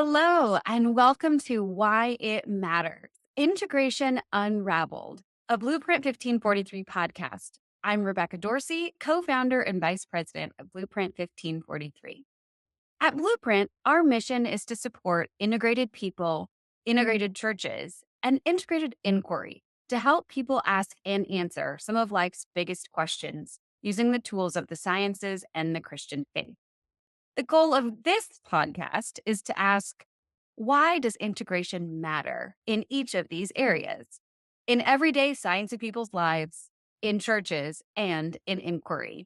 Hello, and welcome to Why It Matters, Integration Unraveled, a Blueprint 1543 podcast. I'm Rebecca Dorsey, co-founder and vice president of Blueprint 1543. At Blueprint, our mission is to support integrated people, integrated churches, and integrated inquiry to help people ask and answer some of life's biggest questions using the tools of the sciences and the Christian faith. The goal of this podcast is to ask, why does integration matter in each of these areas? In everyday science of people's lives, in churches, and in inquiry.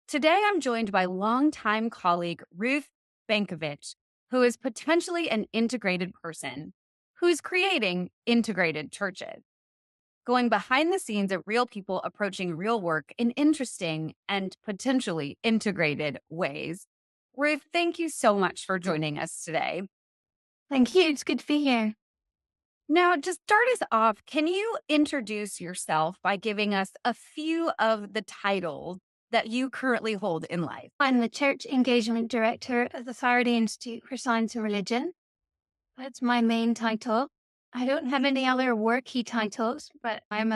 Today, I'm joined by longtime colleague Ruth Bancewicz, who is potentially an integrated person who's creating integrated churches, going behind the scenes of real people approaching real work in interesting and potentially integrated ways. Ruth, thank you so much for joining us today. Thank you. It's good to be here. Now, to start us off, can you introduce yourself by giving us a few of the titles that you currently hold in life? I'm the Church Engagement Director at the Faraday Institute for Science and Religion. That's my main title. I don't have any other worky titles, but I'm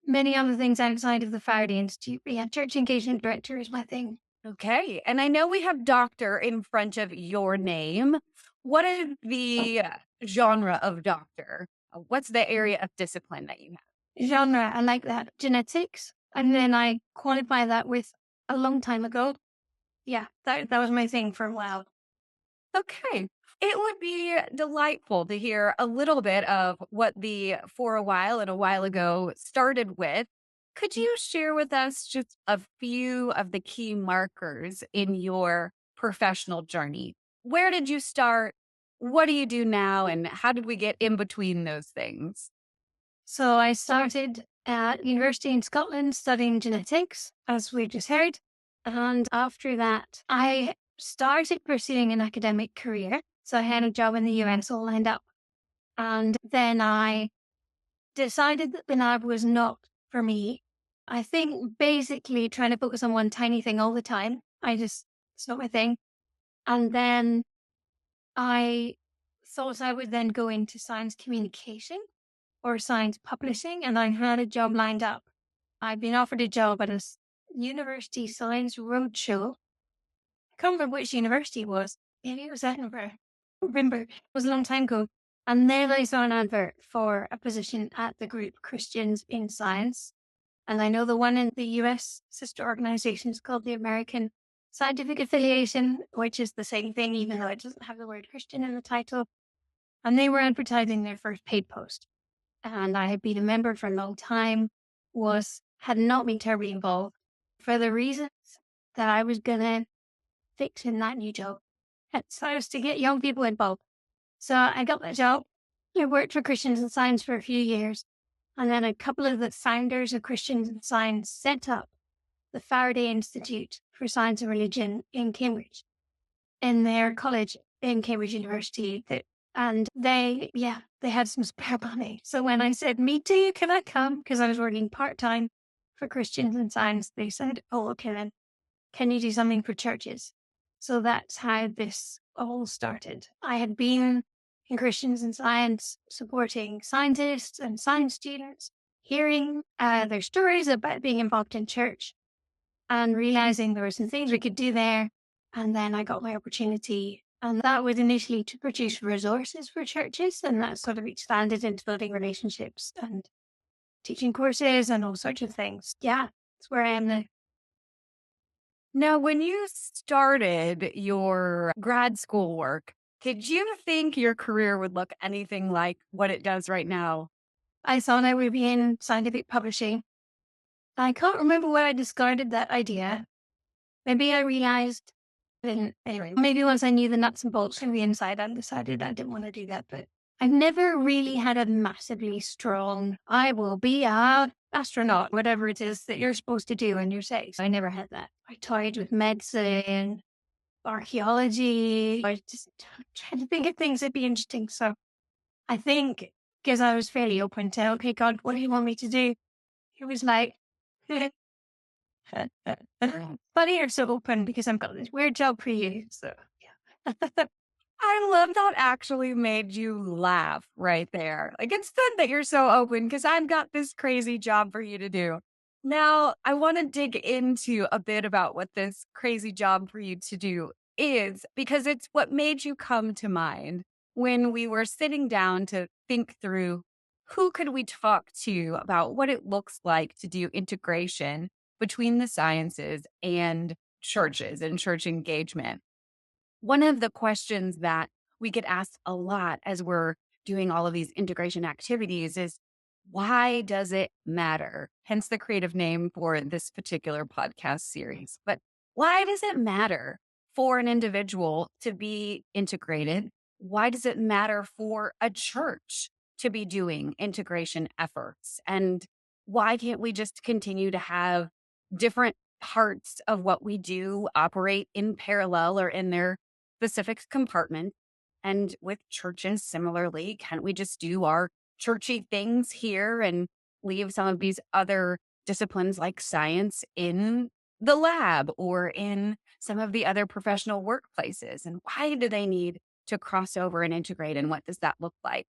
many other things outside of the Faraday Institute. But yeah, Church Engagement Director is my thing. Okay. And I know we have doctor in front of your name. What is the genre of doctor? What's the area of discipline that you have? Genre, I like that. Genetics. And then I qualify that with a long time ago. Yeah, that was my thing for a while. Okay. It would be delightful to hear a little bit of what the for a while and a while ago started with. Could you share with us just a few of the key markers in your professional journey? Where did you start? What do you do now? And how did we get in between those things? So I started at university in Scotland studying genetics, as we just heard. And after that, I started pursuing an academic career. So I had a job in the US all lined up. And then I decided that the lab was not for me. I think basically trying to focus on one tiny thing all the time, it's not my thing. And then I thought I would then go into science communication or science publishing, and I had a job lined up. I'd been offered a job at a university science roadshow. I can't remember which university it was. Maybe it was Edinburgh. I don't remember. It was a long time ago. And then I saw an advert for a position at the group Christians in Science. And I know the one in the US sister organization is called the American Scientific Affiliation, which is the same thing, even though it doesn't have the word Christian in the title. And they were advertising their first paid post. And I had been a member for a long time, had not been terribly involved for the reasons that I was going to fix in that new job. And so I was to get young people involved. So I got that job. I worked for Christians in Science for a few years. And then a couple of the founders of Christians in Science set up the Faraday Institute for Science and Religion in Cambridge, in their college in Cambridge University. And they had some spare money. So when I said, me too, can I come? Because I was working part-time for Christians in Science. They said, oh, okay then. Can you do something for churches? So that's how this all started. I had been in Christians in Science supporting scientists and science students, hearing their stories about being involved in church and realizing there were some things we could do there. And then I got my opportunity. And that was initially to produce resources for churches. And that sort of expanded into building relationships and teaching courses and all sorts of things. Yeah, that's where I am now. Now, when you started your grad school work, did you think your career would look anything like what it does right now? I thought I would be in scientific publishing. I can't remember where I discarded that idea. Maybe I realized, anyway, maybe once I knew the nuts and bolts from the inside, I decided I didn't want to do that. But I've never really had a massively strong, I will be an astronaut, whatever it is that you're supposed to do in your sex. I never had that. I toyed with medicine, archaeology. I was just trying to think of things that'd be interesting. So I think because I was fairly open to, okay, God, what do you want me to do? It was like, but you're so open because I've got this weird job for you. So yeah. I love that actually made you laugh right there. Like, it's good that you're so open because I've got this crazy job for you to do. Now, I want to dig into a bit about what this crazy job for you to do is because it's what made you come to mind when we were sitting down to think through who could we talk to about what it looks like to do integration between the sciences and churches and church engagement. One of the questions that we get asked a lot as we're doing all of these integration activities is why does it matter? Hence the creative name for this particular podcast series. But why does it matter for an individual to be integrated? Why does it matter for a church to be doing integration efforts? And why can't we just continue to have different parts of what we do operate in parallel or in their specific compartment? And with churches, similarly, can't we just do our churchy things here and leave some of these other disciplines like science in the lab or in some of the other professional workplaces? And why do they need to cross over and integrate? And what does that look like?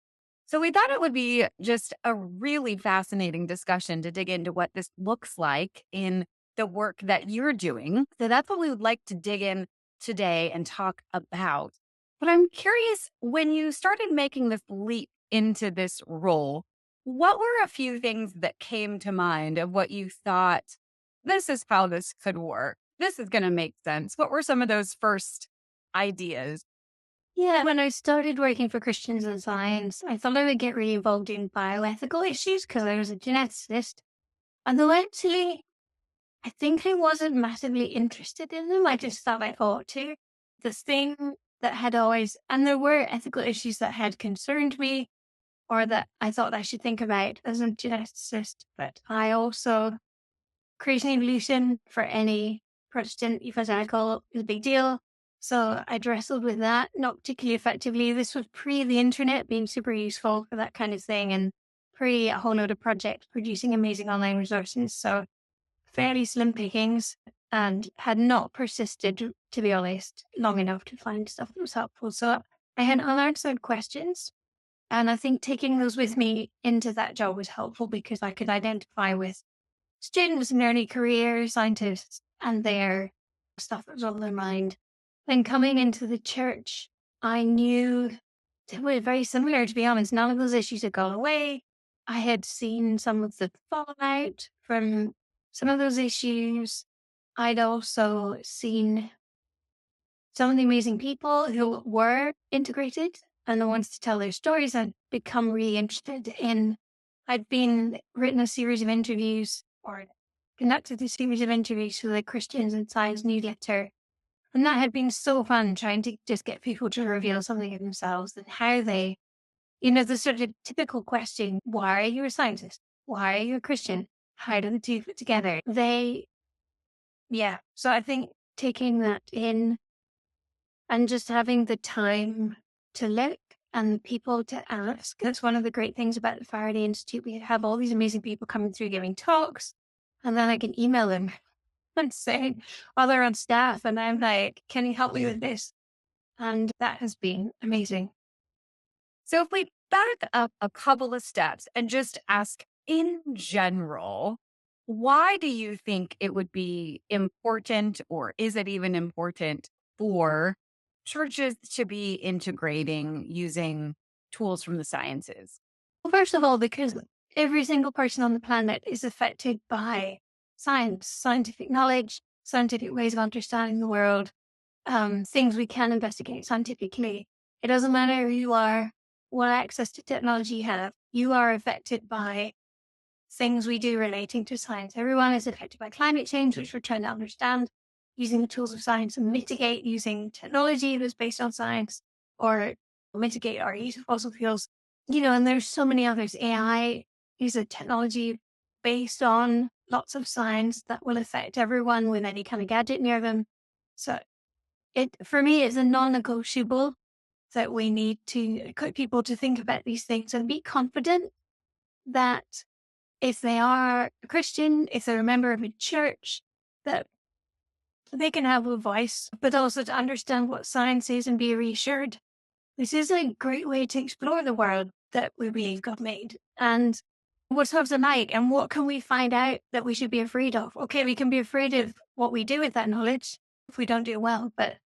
So we thought it would be just a really fascinating discussion to dig into what this looks like in the work that you're doing. So that's what we would like to dig in today and talk about. But I'm curious, when you started making this leap into this role, what were a few things that came to mind of what you thought, this is how this could work? This is going to make sense. What were some of those first ideas? Yeah, when I started working for Christians in Science, I thought I would get really involved in bioethical issues because I was a geneticist. And though actually, I think I wasn't massively interested in them. I just thought I ought to. The thing that had always, and there were ethical issues that had concerned me or that I thought I should think about as a geneticist, but I also, creation evolution for any Protestant evangelical is a big deal. So I wrestled with that, not particularly effectively. This was pre the internet being super useful for that kind of thing and pre a whole load of projects producing amazing online resources. So fairly slim pickings and had not persisted, to be honest, long enough to find stuff that was helpful. So I had unanswered questions. And I think taking those with me into that job was helpful because I could identify with students in early career scientists and their stuff that was on their mind. Then coming into the church, I knew it was very similar, to be honest. None of those issues had gone away. I had seen some of the fallout from some of those issues. I'd also seen some of the amazing people who were integrated and the ones to tell their stories. I'd become really interested in, I'd been written a series of interviews or conducted a series of interviews for the Christians in Science newsletter. And that had been so fun trying to just get people to reveal something of themselves and how they, the sort of typical question, why are you a scientist? Why are you a Christian? How do the two fit together? So I think taking that in and just having the time to look and people to ask. That's one of the great things about the Faraday Institute. We have all these amazing people coming through giving talks, and then I can email them and say, while they're on staff, and I'm like, can you help me with this? And that has been amazing. So if we back up a couple of steps and just ask in general, why do you think it would be important, or is it even important for churches to be integrating using tools from the sciences? Well, first of all, because every single person on the planet is affected by science, scientific knowledge, scientific ways of understanding the world, things we can investigate scientifically. It doesn't matter who you are, what access to technology you have, you are affected by things we do relating to science. Everyone is affected by climate change, which we're trying to understand using the tools of science and mitigate using technology that's based on science or mitigate our use of fossil fuels. And there's so many others. AI is a technology based on lots of science that will affect everyone with any kind of gadget near them. So for me, it's a non-negotiable that we need to equip people to think about these things and be confident that if they are a Christian, if they're a member of a church, that they can have a voice, but also to understand what science is and be reassured this is a great way to explore the world that we believe God made. And what sorts of like, and what can we find out that we should be afraid of? Okay, we can be afraid of what we do with that knowledge if we don't do it well, but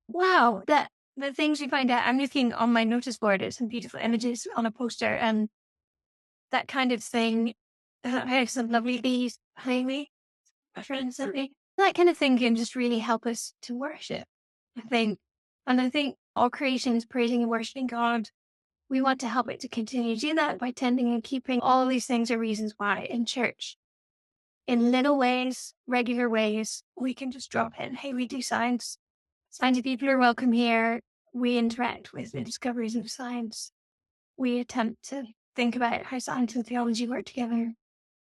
wow, that the things we find out. I'm looking on my notice board at some beautiful images on a poster, and that kind of thing. I have some lovely bees behind me, my friends sent me. That kind of thing can just really help us to worship, I think. And I think all creation is praising and worshiping God. We want to help it to continue to do that by tending and keeping all these things are reasons why in church. In little ways, regular ways, we can just drop in. Hey, we do science. Science people are welcome here. We interact with the discoveries of science. We attempt to think about how science and theology work together.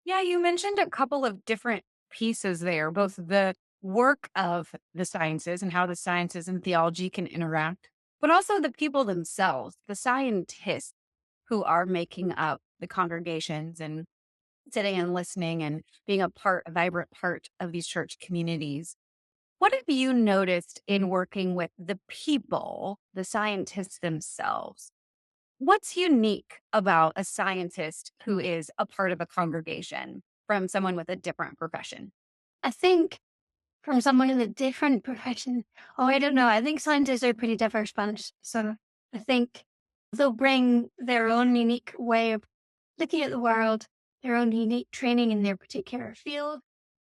Yeah, you mentioned a couple of different pieces there, both the work of the sciences and how the sciences and theology can interact, but also the people themselves, the scientists who are making up the congregations and sitting and listening and being a vibrant part of these church communities. What have you noticed in working with the people, the scientists themselves? What's unique about a scientist who is a part of a congregation from someone with a different profession? I think from someone in a different profession, I don't know. I think scientists are a pretty diverse bunch. So I think they'll bring their own unique way of looking at the world, their own unique training in their particular field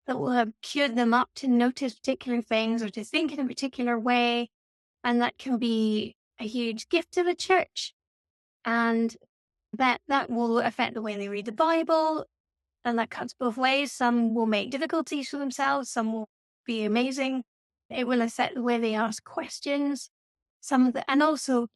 that will have cued them up to notice particular things or to think in a particular way. And that can be a huge gift to the church. And that will affect the way they read the Bible. And that cuts both ways. Some will make difficulties for themselves. Some will be amazing. It will affect the way they ask questions. And also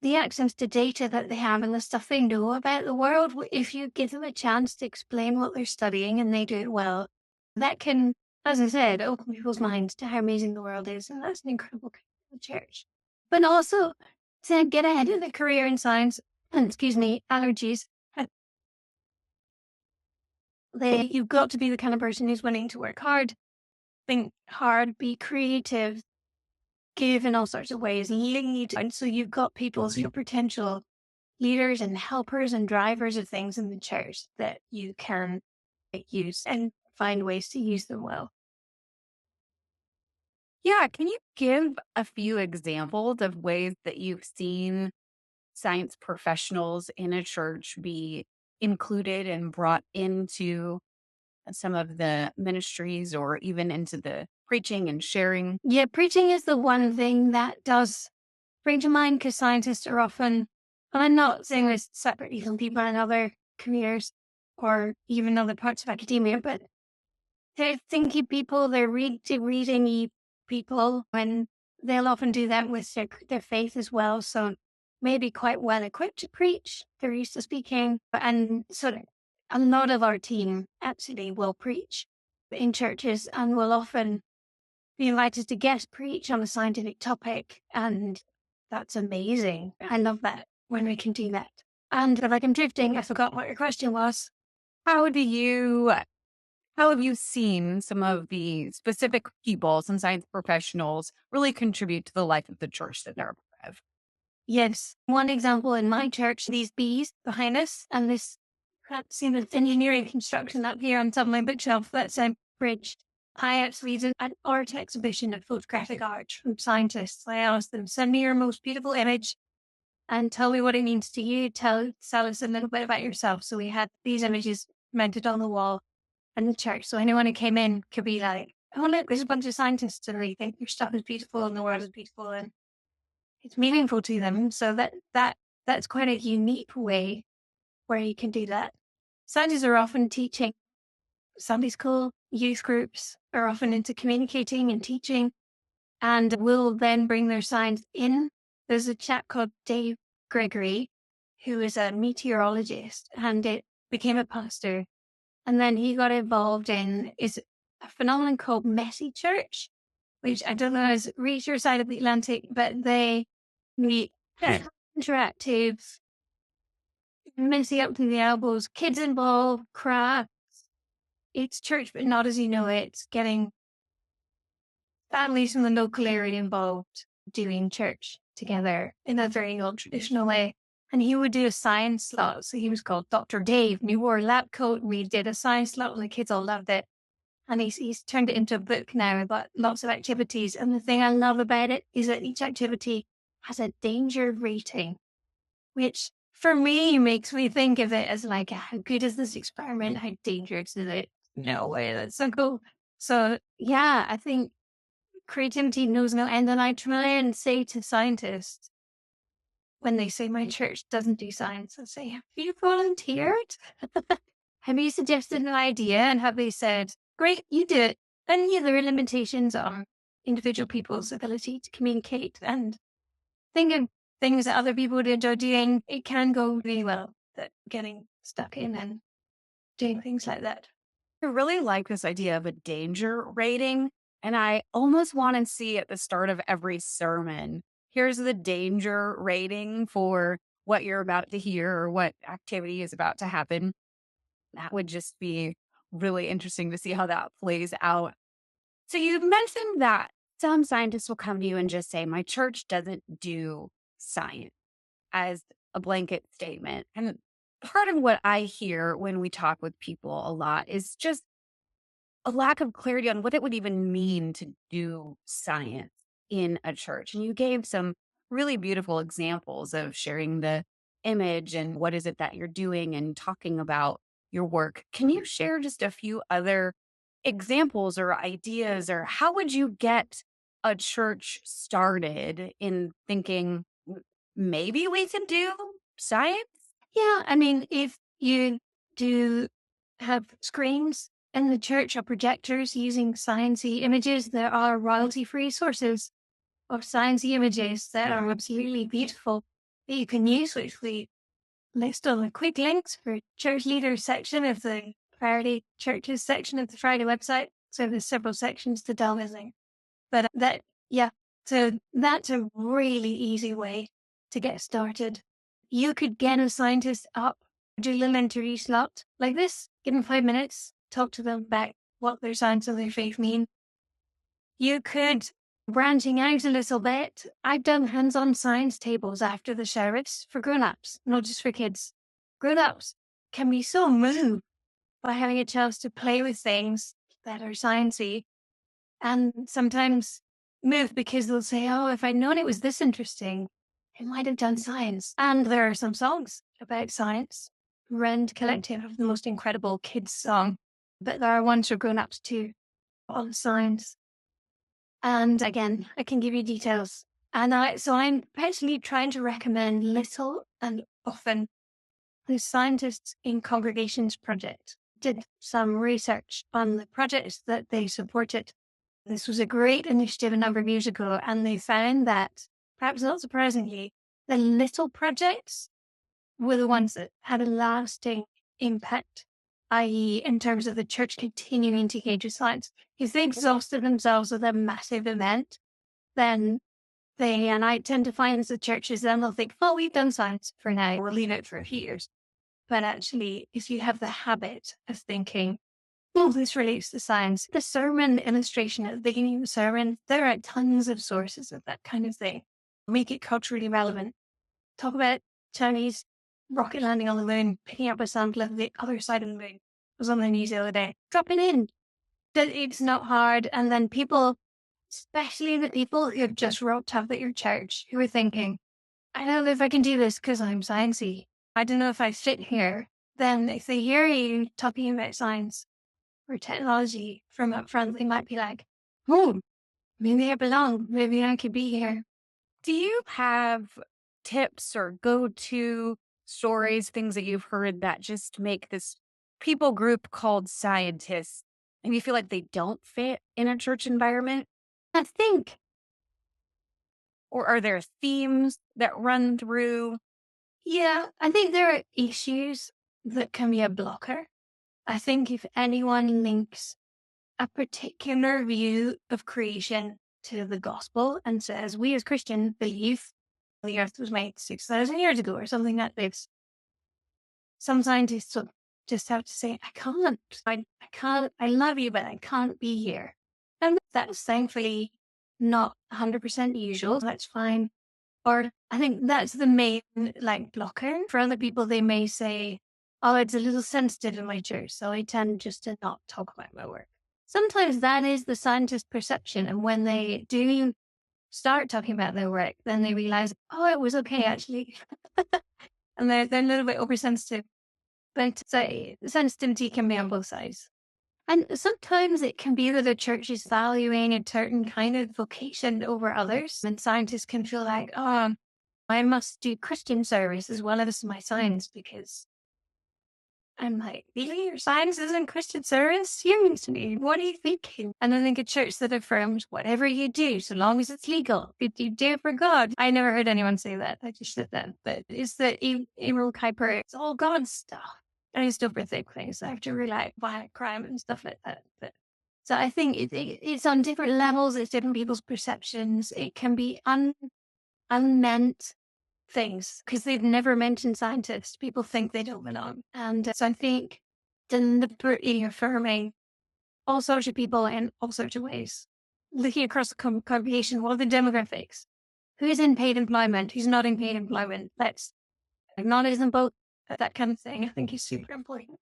the access to data that they have and the stuff they know about the world. If you give them a chance to explain what they're studying and they do it well, that can, as I said, open people's minds to how amazing the world is. And that's an incredible kind of church. But also to get ahead in a career in science, and allergies. You've got to be the kind of person who's willing to work hard, think hard, be creative, give in all sorts of ways, lead. And so you've got people as your potential leaders and helpers and drivers of things in the church that you can use and find ways to use them well. Yeah, can you give a few examples of ways that you've seen science professionals in a church be included and brought into some of the ministries or even into the preaching and sharing? Yeah, preaching is the one thing that does bring to mind because scientists are often, and I'm not saying this separately from people in other careers or even other parts of academia, but they're thinky people, they're reading people, and they'll often do that with their faith as well. So maybe quite well equipped to preach. They're used to speaking. And so a lot of our team actually will preach in churches and will often be invited to guest preach on a scientific topic. And that's amazing. I love that when we can do that. And like I'm drifting, I forgot what your question was. How have you seen some of the specific people, some science professionals, really contribute to the life of the church that they're a part of? Yes. One example in my church, these bees behind us, and this can't see the engineering construction up here on top of my bookshelf. That's a bridge. I actually did an art exhibition of photographic art from scientists. I asked them, send me your most beautiful image and tell me what it means to you. Tell us a little bit about yourself. So we had these images mounted on the wall in the church. So anyone who came in could be like, oh, look, there's a bunch of scientists and they think your stuff is beautiful and the world is beautiful and it's meaningful to them. So that's quite a unique way where you can do that. Scientists are often teaching. Sunday school, youth groups are often into communicating and teaching and will then bring their science in. There's a chap called Dave Gregory, who is a meteorologist and it became a pastor. And then he got involved in is a phenomenon called Messy Church, which I don't know is reach your side of the Atlantic, but they meet interactive, messy up to the elbows, kids involved, crafts. It's church, but not as you know it. It's getting families from the local area involved doing church. together in a very old traditional way. And he would do a science slot. So he was called Dr. Dave, and he wore a lab coat, and we did a science slot, and the kids all loved it. And he's turned it into a book now about lots of activities. And the thing I love about it is that each activity has a danger rating, which for me makes me think of it as like, how good is this experiment? How dangerous is it? No way, that's so cool. So yeah, I think creativity knows no end. And I try and say to scientists, when they say my church doesn't do science, I say, have you volunteered? Have you suggested an idea? And have they said, great, you do it. And yeah, there are limitations on individual people's ability to communicate and think of things that other people would enjoy doing. It can go really well, that getting stuck in and doing things like that. I really like this idea of a danger rating. And I almost want to see at the start of every sermon, here's the danger rating for what you're about to hear or what activity is about to happen. That would just be really interesting to see how that plays out. So you mentioned that some scientists will come to you and just say, my church doesn't do science, as a blanket statement. And part of what I hear when we talk with people a lot is just a lack of clarity on what it would even mean to do science in a church. And you gave some really beautiful examples of sharing the image and what is it that you're doing and talking about your work. Can you share just a few other examples or ideas, or how would you get a church started in thinking maybe we can do science? Yeah, I mean, if you do have screens in the church or projectors using sciencey images, there are royalty-free sources of sciencey images that are absolutely beautiful that you can use, which we list on the quick links for church leaders section of the Faraday Churches section of the Friday website. So there's several sections to delve in there. But so that's a really easy way to get started. You could get a scientist up, do a little interview slot like this, give them 5 minutes, talk to them about what their science and their faith mean. You could, branching out a little bit, I've done hands-on science tables after the sheriffs for grown-ups, not just for kids. Grown-ups can be so moved by having a chance to play with things that are sciencey, and sometimes moved because they'll say, oh, if I'd known it was this interesting, I might have done science. And there are some songs about science. Rend Collective have the most incredible kids song, but there are ones for grown-ups too on science. And again, I can give you details. And I'm actually trying to recommend little and often. The Scientists in Congregations Project did some research on the projects that they supported. This was a great initiative a number of years ago, and they found that, perhaps not surprisingly, the little projects were the ones that had a lasting impact, i.e. in terms of the church continuing to engage with science. If they exhausted themselves with a massive event, then and I tend to find the churches, then they'll think, oh, we've done science for now, we'll leave it for a few years. But actually, if you have the habit of thinking, oh, this relates to science, the sermon illustration at the beginning of the sermon, there are tons of sources of that kind of thing. Make it culturally relevant. Talk about Chinese rocket landing on the moon, picking up a sample of the other side of the moon. It was on the news the other day. Drop it in. It's not hard. And then people, especially the people who have just rocked up at your church, who are thinking, I don't know if I can do this because I'm sciencey. I don't know if I fit here. Then if they hear you talking about science or technology from up front, they might be like, oh, maybe I belong. Maybe I could be here. Do you have tips or go-to stories, things that you've heard that just make this people group called scientists and you feel like they don't fit in a church environment? I think. Or are there themes that run through? Yeah, I think there are issues that can be a blocker. I think if anyone links a particular view of creation to the gospel and says, we as Christians believe the earth was made 6,000 years ago or something like this, some scientists will just have to say, I can't, I love you, but I can't be here. And that's thankfully not 100% usual. That's fine. Or I think that's the main blocker. For other people, they may say, oh, it's a little sensitive in my church, so I tend just to not talk about my work. Sometimes that is the scientist perception. And when they do start talking about their work, then they realize, oh, it was okay, actually. And they're a little bit oversensitive. But so sensitivity can be on both sides. And sometimes it can be that the church is valuing a certain kind of vocation over others. And scientists can feel like, oh, I must do Christian service as well as my science, because I'm like, really? Your science isn't Christian service? Seriously, what are you thinking? And I think a church that affirms whatever you do, so long as it's legal, if you do it for God. I never heard anyone say that. I just said that. But it's the Emerald Kuiper, it's all God stuff. And I still think things. I have to rely on violent crime and stuff like that. But so I think it's on different levels. It's different people's perceptions. It can be unmeant things because they've never mentioned scientists. People think they don't belong. And so I think deliberately affirming all sorts of people in all sorts of ways. Looking across the congregation, what are the demographics? Who's in paid employment? Who's not in paid employment? Let's acknowledge them both. That kind of thing, I think, is super important.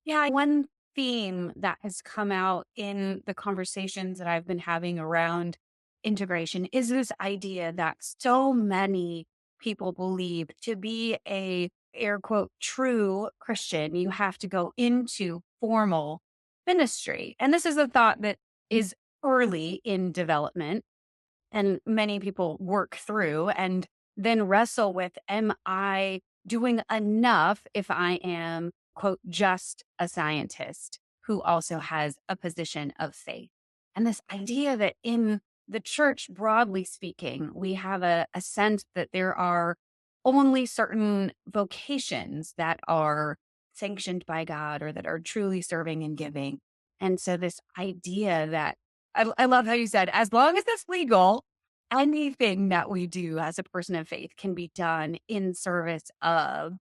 Yeah, one theme that has come out in the conversations that I've been having around integration is this idea that so many people believe to be a air quote true Christian, you have to go into formal ministry. And this is a thought that is early in development, and many people work through and then wrestle with, am I doing enough if I am, quote, just a scientist who also has a position of faith? And this idea that in the church, broadly speaking, we have a sense that there are only certain vocations that are sanctioned by God or that are truly serving and giving. And so this idea that I love how you said, as long as it's legal, anything that we do as a person of faith can be done in service of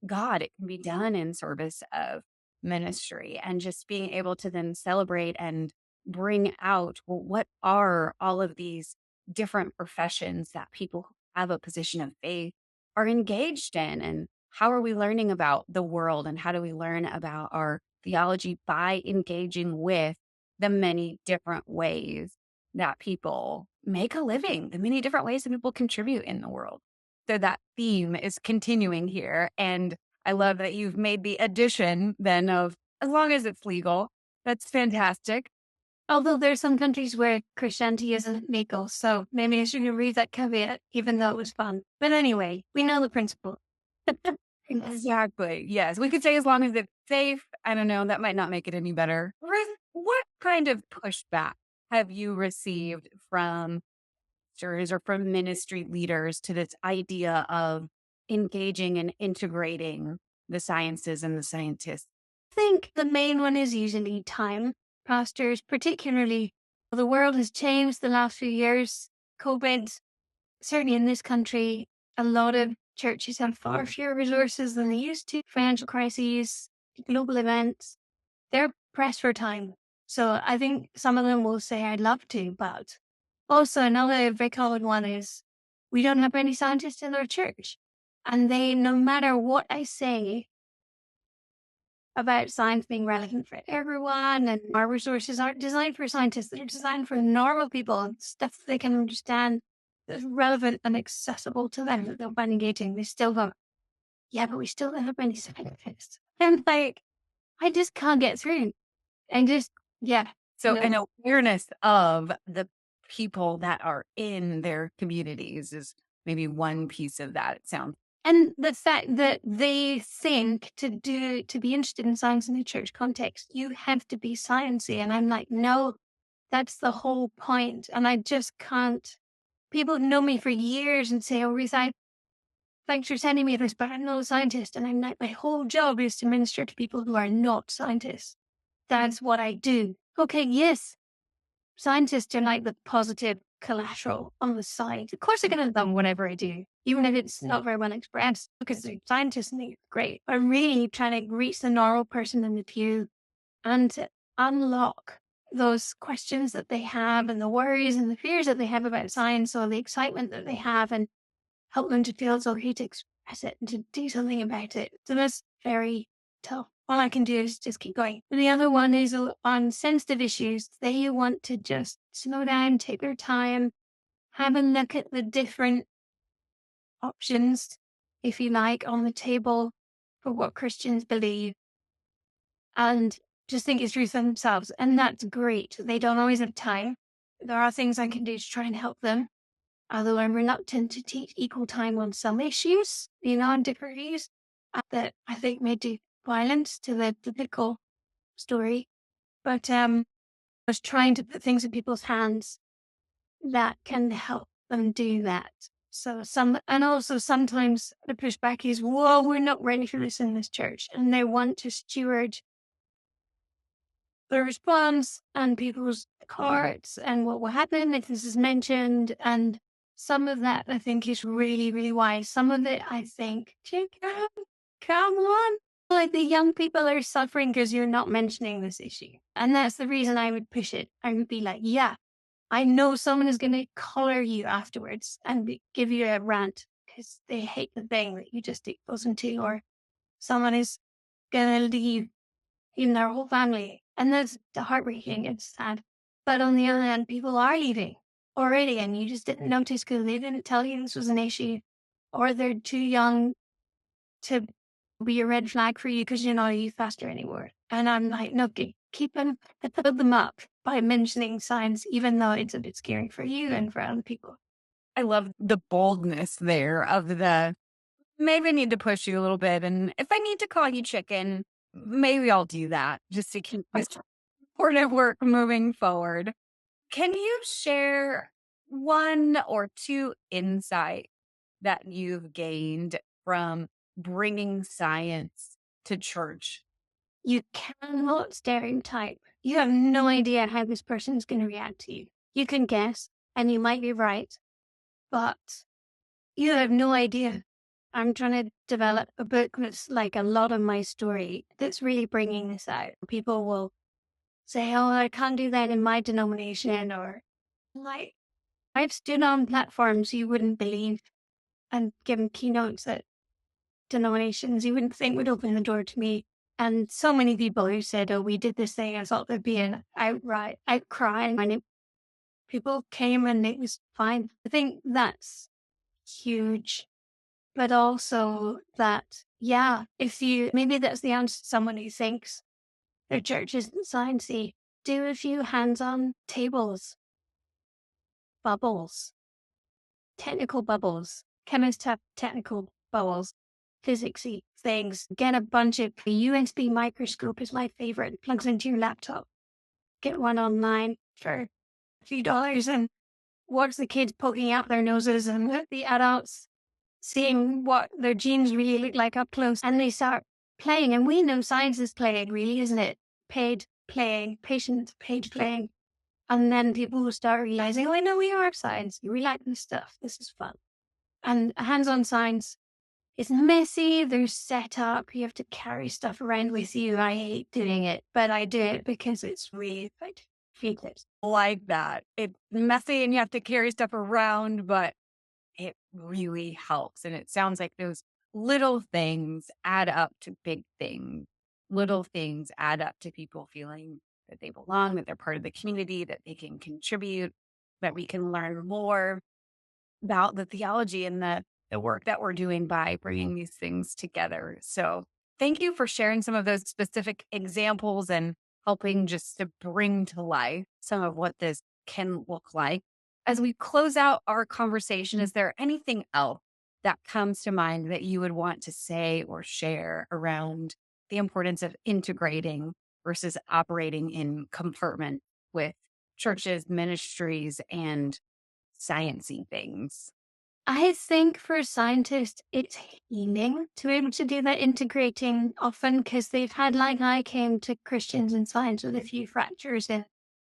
God. It can be done in service of ministry, and just being able to then celebrate and bring out, well, what are all of these different professions that people who have a position of faith are engaged in, and how are we learning about the world, and how do we learn about our theology by engaging with the many different ways that people make a living, the many different ways that people contribute in the world. So that theme is continuing here. And I love that you've made the addition then of, as long as it's legal. That's fantastic. Although there's some countries where Christianity isn't legal, so maybe I shouldn't read that caveat, even though it was fun. But anyway, we know the principle. Exactly. Yes. We could say as long as it's safe. I don't know. That might not make it any better. Ruth, what kind of pushback have you received from pastors or from ministry leaders to this idea of engaging and integrating the sciences and the scientists? I think the main one is usually time. Pastors, particularly, the world has changed the last few years. COVID, certainly in this country, a lot of churches have far fewer resources than they used to. Financial crises, global events, they're pressed for time. So I think some of them will say, I'd love to, but also another very common one is, we don't have any scientists in our church. And they, no matter what I say about science being relevant for everyone, and our resources aren't designed for scientists, they're designed for normal people and stuff they can understand that's relevant and accessible to them that they'll find engaging. They still go, yeah, but we still don't have any scientists. And like, I just can't get through. And just, yeah. So an awareness of the people that are in their communities is maybe one piece of that, it sounds. And the fact that they think to be interested in science in a church context, you have to be sciencey. And I'm like, no, that's the whole point. And I just can't. People know me for years and say, oh, Ruth, thanks for sending me this, but I'm not a scientist. And I'm like, my whole job is to minister to people who are not scientists. That's what I do. Okay, yes. Scientists are like the positive collateral on the side. Of course, they're going to love whatever I do, even if it's not very well expressed, because they're scientists and they're great. I'm really trying to reach the normal person in the pew and to unlock those questions that they have and the worries and the fears that they have about science, or the excitement that they have, and help them to feel it's okay to express it and to do something about it. So that's very tough. All I can do is just keep going. And the other one is on sensitive issues. They want to just slow down, take their time, have a look at the different options, if you like, on the table for what Christians believe, and just think it through for themselves. And that's great. They don't always have time. There are things I can do to try and help them, although I'm reluctant to teach equal time on some issues, on different views that I think may do violence to the biblical story. But I was trying to put things in people's hands that can help them do that. So and also sometimes the pushback is, whoa, we're not ready for this in this church. And they want to steward the response and people's hearts and what will happen if this is mentioned. And some of that I think is really, really wise. Some of it I think, come on. Like the young people are suffering because you're not mentioning this issue. And that's the reason I would push it. I would be like, yeah, I know someone is going to collar you afterwards and give you a rant because they hate the thing that you just exposed them to, or someone is going to leave even their whole family. And that's heartbreaking. It's sad. But on the other hand, people are leaving already, and you just didn't notice because they didn't tell you this was an issue, or they're too young to be a red flag for you because you're not a youth pastor anymore. And I'm like, no, keep them, build them up by mentioning science, even though it's a bit scary for you and for other people. I love the boldness there of the, maybe I need to push you a little bit. And if I need to call you chicken, maybe I'll do that just to keep my important work moving forward. Can you share one or two insights that you've gained from bringing science to church? You cannot stereotype. You have no idea how this person is going to react to you. You can guess, and you might be right, but you have no idea. I'm trying to develop a book that's like a lot of my story that's really bringing this out. People will say, oh, I can't do that in my denomination, or like, I've stood on platforms you wouldn't believe and given keynotes at denominations you wouldn't think would open the door to me. And so many people who said, oh, we did this thing, I thought there'd be an outright outcry, and people came and it was fine. I think that's huge. But also that, yeah, maybe that's the answer to someone who thinks their church isn't sciencey. Do a few hands-on tables, bubbles, technical bubbles. Chemists have technical bubbles, physicsy things. Get a bunch of, a USB microscope is my favorite. It plugs into your laptop. Get one online for a few dollars and watch the kids poking out their noses and the adults seeing what their genes really look like up close. And they start playing. And we know science is playing, really, isn't it? Paid playing, patient paid playing. And then people will start realizing, oh, I know we are science. We like this stuff. This is fun. And hands-on science is messy. There's setup. You have to carry stuff around with you. I hate doing it, but I do it because it's really effective. Like that. It's messy and you have to carry stuff around, but it really helps. And it sounds like those little things add up to big things. Little things add up to people feeling that they belong, that they're part of the community, that they can contribute, that we can learn more about the theology and the work that we're doing by bringing these things together. So thank you for sharing some of those specific examples and helping just to bring to life some of what this can look like. As we close out our conversation, is there anything else that comes to mind that you would want to say or share around the importance of integrating versus operating in compartment with churches, ministries, and sciencey things? I think for scientists, it's healing to be able to do that integrating often, because they've had, like I came to Christians and science with a few fractures and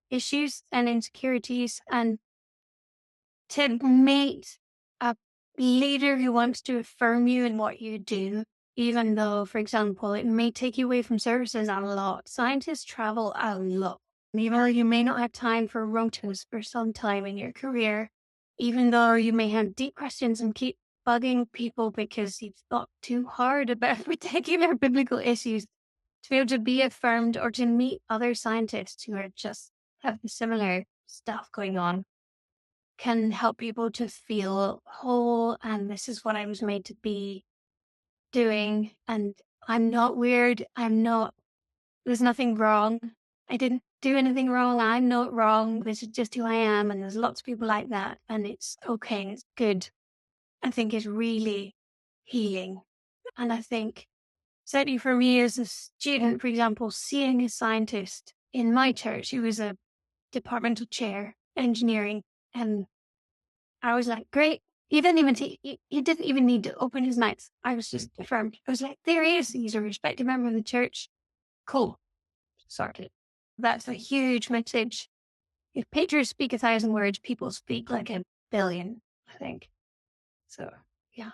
issues and insecurities, and to meet a leader who wants to affirm you in what you do, even though, for example, it may take you away from services a lot. Scientists travel a lot. Even though you may not have time for rotas for some time in your career, even though you may have deep questions and keep bugging people because you've thought too hard about particular biblical issues, to be able to be affirmed or to meet other scientists who are just have the similar stuff going on can help people to feel whole. And this is what I was made to be doing. And I'm not weird. There's nothing wrong. I didn't do anything wrong. I'm not wrong. This is just who I am. And there's lots of people like that. And it's okay. It's good. I think it's really healing. And I think, certainly for me as a student, for example, seeing a scientist in my church who was a departmental chair, engineering, and I was like, great. He didn't even need to open his mouth. I was just affirmed. I was like, there he is. He's a respected member of the church. Cool. Sorted. That's a huge message. If pictures speak 1,000 words, people speak like 1,000,000,000, I think. So, yeah,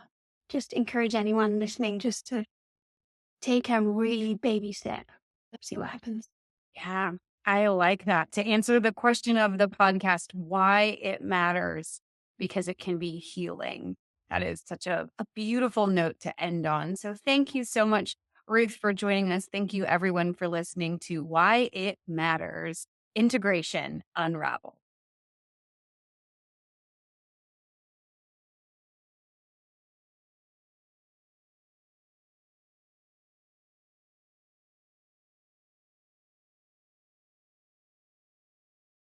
just encourage anyone listening just to take a really baby step. Let's see what happens. Yeah, I like that. To answer the question of the podcast, why it matters, because it can be healing. That is such a beautiful note to end on. So thank you so much, Ruth, for joining us. Thank you, everyone, for listening to Why It Matters, Integration Unraveled.